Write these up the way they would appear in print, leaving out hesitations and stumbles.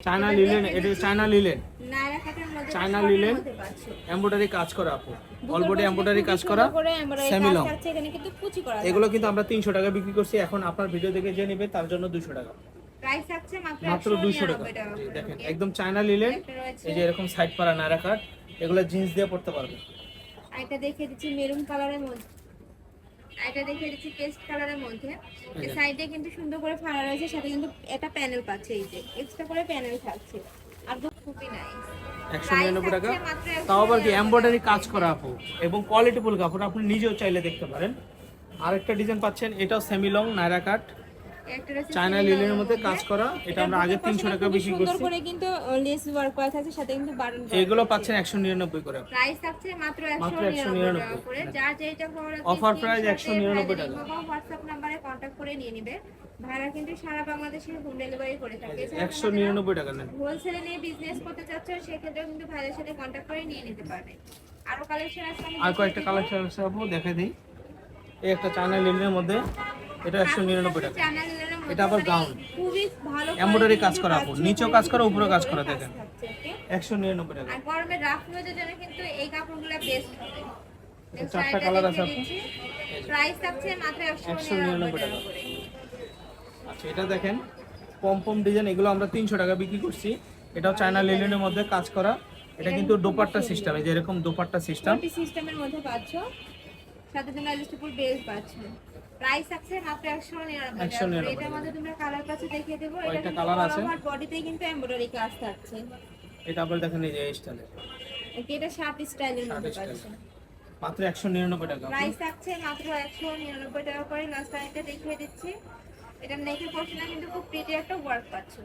China linen, এটা China linen, Naira কাটের মধ্যে চায়না শর্টের লিলেন মধ্যে পাচ্ছো। এমব্রয়ডারি কাজ করা আপু, অল বডি বুকের এমব্রয়ডারি খুবই কাজ করা, সুন্দর করে এমব্রয়ডারি সেমি কাজ লং। থাকছে, এখানে কিন্তু কুচি করা এগুলো থাকছে। কিন্তু আমরা 300 টাকা বিক্রি করছি, এখন আপনার ভিডিও দেখে যে নেবে তার জন্য 200 টাকা, প্রাইস থাকছে মাত্র মাত্র 200 টাকা। 199 টাকা জি করে। দেখেন ওকে, একদম চায়না লিলেন, একটা রয়েছে। এই যে এরকম সাইড পাড়া নায়রা কাট, এগুলো জিন্স দিয়ে পরতে পারবে। আরেকটা দেখিয়ে দিচ্ছি মেরুন কালারের মধ্যে, আরেকটা দেখিয়ে দিচ্ছি পেস্ট কালারের মধ্যে। এই সাইডে কিন্তু সুন্দর করে ফাড়া রয়েছে, সাথে কিন্তু একটা প্যানেল পাচ্ছে, এই যে এক্সট্রা করে প্যানেল থাকছে। আর খুবই নাইস। 199 টাকা, তাও আবার কি এমব্রয়ডারি কাজ করা আপু এবং কোয়ালিটিফুল কাপড়, আপনি নিজেও চাইলে দেখতে পারেন। আরেকটা ডিজাইন পাচ্ছেন, এটাও সেমি লং নায়রা কাট, একটা রয়েছে চায়না semi লিলেনের long মধ্যে এর কাজ করা, এটা আমরা আগে 300 টাকা খুবই বিক্রি সুন্দর করছি। করে কিন্তু লেস ওয়ার্ক করা থাকছে, সাথে কিন্তু বাটন করা এগুলো থাকছে। পাচ্ছেন 199 করে। প্রাইস থাকছে মাত্র মাত্র 199 টাকা 199 করে। যার যেটা ভালো লাগবে অফার প্রাইস 199 টাকা। হোয়াটসঅ্যাপ নম্বরে কন্টাক্ট করে নিয়ে নেবে। ভাড়া কিন্তু সারা বাংলাদেশে হোম ডেলিভারি করে থাকে। 199 টাকা নেন। হোলসেলে নিয়ে বিজনেস করতে চাচ্ছ সেক্ষেত্রে কিন্তু ভাইয়ের সাথে কন্টাক্ট করে নিয়ে নিতে পারবে। আরো কালেকশন আছে, আমি আর কয়েকটা কালেকশন আছে আপু, দেখে দিই। এই একটা চায়না লিলেনের মধ্যে, এটা 199 টাকা। চ্যানেলের মধ্যে এটা আবার মানে গাউন, খুবই ভালো এমব্রয়ডারি quality কাজ করা আপু, পাচ্ছ, নিচেও কাজ করা উপরেও কাজ করা, দেখেন থাকছে, okay? 199 টাকা। আর গরমে রাফ ইউজের জন্য কিন্তু এই কাপড়গুলো বেস্ট হবে। এটা চারটা কালার আছে আপু। প্রাইস থাকছে মাত্র 199 199 টাকা। টাকা করে। আচ্ছা এটা দেখেন পমপম ডিজাইন, এগুলো আমরা 300 টাকা বিক্রি করছি। এটাও চায়না লিলেনের মধ্যে কাজ করা, এটা কিন্তু দোপাট্টা সিস্টেম, এই যে এরকম দোপাট্টা সিস্টেম। কোটি সিস্টেমের মধ্যে পাচ্ছ, সাথে তোমরা অ্যাডজাস্টেবল বেল্ট পাচ্ছ। প্রাইস আছে মাত্র 199 টাকা করে। এটার মধ্যে তোমরা কালার পাচ্ছ, দেখিয়ে দেবো। এটা কয়টা কিন্তু কালার আছে? অল ওভার বডিতে কিন্তু এমব্রয়ডারি কাজ থাকছে। এটা আবার দেখেন এই যে এই স্টাইলে, এটা শার্ট স্টাইলের মধ্যে শার্ট পাচ্ছ। মাত্র 199 টাকা। প্রাইস থাকছে মাত্র 199 টাকা করে। লাস্ট টাইমটা দেখিয়ে দিচ্ছি। এটা নেকের পোরশনে কিন্তু খুব প্রিটি একটা ওয়ার্ক পাচ্ছ।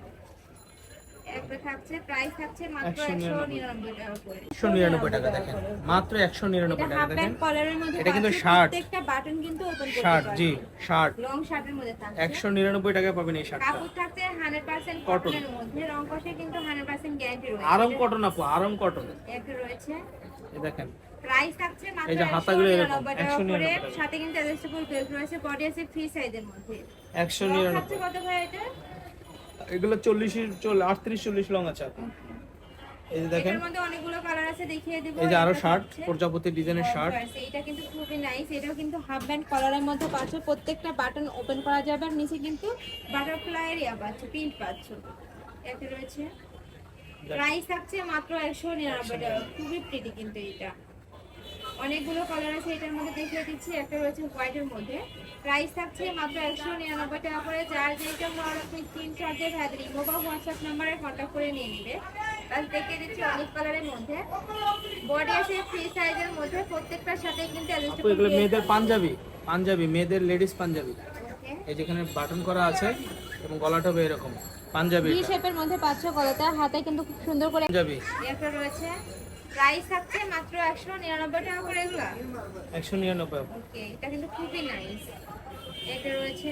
একটা থাকছে, প্রাইস থাকছে মাত্র 199 টাকা করে। 199 টাকা দেখেন, মাত্র 199 এটা টাকা হাফ দেখেন। ব্যাক কলারের মধ্যে এটা কিন্তু পাচ্ছ, শার্ট, প্রত্যেকটা বাটন কিন্তু ওপেন করতে শার্ট, পারবে। জি শার্ট, লং শার্টের মধ্যে থাকছে। 199 টাকায় পাবেন এই শার্টটা। কাপড় থাকছে 100% কটনের মধ্যে, রং কষে কিন্তু 100% গ্যারান্টি রয়েছে। আরাম কটন আপু, আরাম কটন। একটা রয়েছে। এই দেখেন প্রাইস থাকছে মাত্র এই যে হাতাগুলো এরকম 199 টাকা 199 করে। টাকা। সাথে কিন্তু অ্যাডজাস্টেবল বেল্ট রয়েছে, বডি আছে ফ্রি সাইজের মধ্যে। লং 199 থাকছে কত ভাই এটা? এগুলো 40 38 40 লং আছে আপু। এই যে দেখেন, এটার মধ্যে অনেকগুলো কালার আছে, দেখিয়ে দেব। এই যে আরো এটা শার্ট, হচ্ছে প্রজাপতি ডিজাইনের শার্ট। এটা কিন্তু খুবই নাইস। এটাও কিন্তু হাফ ব্যান্ড কলারের মধ্যে পাচ্ছ, প্রত্যেকটা বাটন ওপেন করা যাবে। আর নিচে কিন্তু বাটারফ্লাই এরিয়া পাচ্ছ, প্রিন্ট পাচ্ছ। এটা রয়েছে। প্রাইস থাকছে মাত্র 199 টাকা। খুবই প্রিটি কিন্তু এটা। অনেকগুলো কালার আছে এটার মধ্যে, দেখিয়ে দিচ্ছি। একটা রয়েছে হোয়াইটের মধ্যে। প্রাইস থাকছে মাত্র 199 টাকা করে। যার যেটা ভালো লাগবে স্ক্রিনশট দিয়ে ভাইদের ইমো বা হোয়াটসঅ্যাপ নম্বরে কন্ট্যাক্ট করে নিয়ে নেবে। তাহলে দেখিয়ে দিচ্ছি অনেক কালারের মধ্যে। বডি আছে ফ্রি সাইজের মধ্যে, প্রত্যেকটার সাথে কিন্তু আপু অ্যাডজাস্টেবল এগুলো মেয়েদের পাঞ্জাবি, পাঞ্জাবি মেয়েদের লেডিস পাঞ্জাবি। ওকে। এই যেখানে বাটন করা আছে এবং গলাটা হবে এরকম পাঞ্জাবি, ভি এটা শেপের মধ্যে পাচ্ছ, গলাটা হাতে কিন্তু খুব সুন্দর করে পাঞ্জাবি। একটা রয়েছে। প্রাইস থাকছে মাত্র 199 টাকা করে এগুলা। 199 আপু। ওকে, এটা কিন্তু খুবই নাইস। এটা রয়েছে।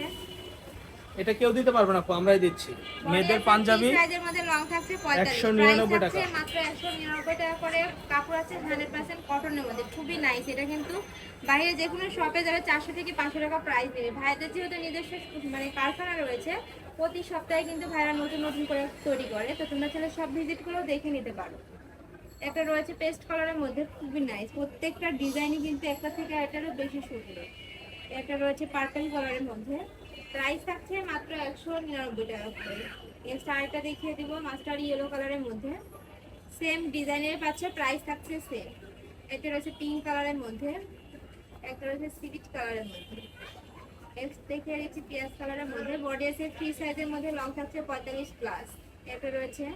এটা কেউ দিতে পারবে না আপু, আমরাই দিচ্ছি। মেয়েদের পাঞ্জাবি সাইজের মধ্যে লং থাকছে 45, 199 প্রাইস টাকা। আছে মাত্র 199 টাকা করে। কাপড় আছে 100% কটনের মধ্যে, খুবই নাইস। এটা কিন্তু বাইরে যে কোনো শপে যাবে 400 থেকে 500 টাকা প্রাইস দেবে। ভাইদের যেহেতু নিজস্ব মানে কারখানা রয়েছে, প্রতি সপ্তাহে কিন্তু ভাইরা নতুন নতুন করে তৈরি করে। তো তোমরা চাইলে সব ভিজিট করেও দেখে নিতে পারো। একটা রয়েছে পেস্ট কালারের মধ্যে, খুবই নাইস। প্রত্যেকটা ডিজাইনই কিন্তু একটা থেকে এটারও বেশি সুন্দর। একটা রয়েছে পার্পল কালারের মধ্যে। প্রাইস থাকছে মাত্র 199 টাকা করে। এর শাড়িটা দেখিয়ে দিব, মাস্টার ইয়েলো কালারের মধ্যে। সেম ডিজাইনের পাচ্ছে, প্রাইস থাকছে সেম। এটা রয়েছে পিঙ্ক কালারের মধ্যে। একটা রয়েছে সিভিট কালারের মধ্যে। নেক্সট দেখিয়ে দিচ্ছি পিয়াজ কালারের মধ্যে। বডি আছে ফ্রি সাইজের মধ্যে, লং থাকছে 45+। এটা রয়েছে